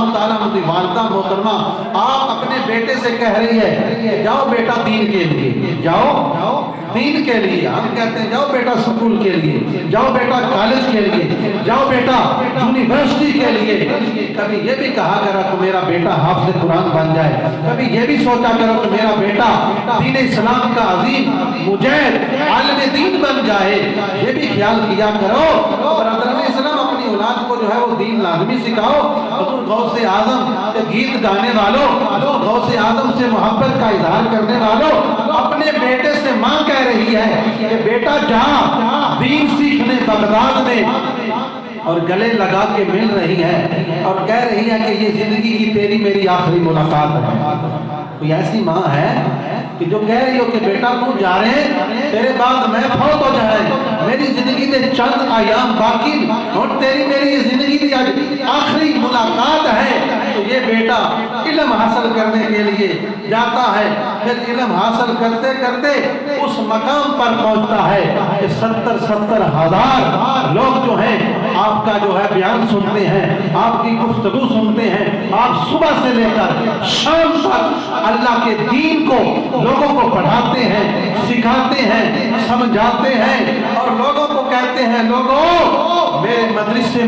اللہ تعالیٰ عنہ کی والدہ محترمہ آپ اپنے بیٹے سے کہہ رہی ہے کہ جاؤ بیٹا دین کے لیے، جاؤ دین کے لیے. ہم کہتے ہیں جاؤ بیٹا سکول کے لیے، جاؤ بیٹا کالج کے لیے، جاؤ بیٹا یونیورسٹی کے لیے. کبھی یہ بھی کہا کرو کہ میرا بیٹا حافظ قرآن بن جائے، کبھی یہ بھی سوچا کرو کہ میرا بیٹا دین اسلام کا عظیم مجاہد عالم دین بن جائے. یہ بھی خیال کیا کرو. برادران اسلام اپنی اولاد کو جو ہے وہ دین لازمی سکھاؤ. حضور غوث اعظم کے گیت گانے والوں، حضور غوث اعظم سے محبت کا اظہار کرنے والوں، اپنے بیٹے سے ماں کہہ رہی ہے کہ بیٹا جا دین سیکھنے بغداد میں، اور گلے لگا کے مل رہی ہے اور کہہ رہی ہے کہ یہ زندگی کی تیری میری آخری ملاقات ہے. کوئی ایسی ماں ہے کہ جو کہہ رہی ہو کہ بیٹا تو جا رہے ہیں، تیرے بعد میں فوت ہو جائے، میری زندگی میں چند ایام باقی اور تیری میری زندگی کی آخری ملاقات ہے. تو یہ بیٹا علم حاصل کرنے کے لیے جاتا ہے، پھر علم حاصل کرتے کرتے اس مقام پر پہنچتا ہے کہ 70 ہزار لوگ جو ہیں آپ کا جو ہے بیان سنتے ہیں، آپ کی گفتگو سنتے ہیں. آپ صبح سے لے کر شام تک اللہ کے دین کو لوگوں کو پڑھاتے ہیں، سکھاتے ہیں، سمجھاتے ہیں اور لوگوں کو کہتے ہیں لوگوں میرے مدرسے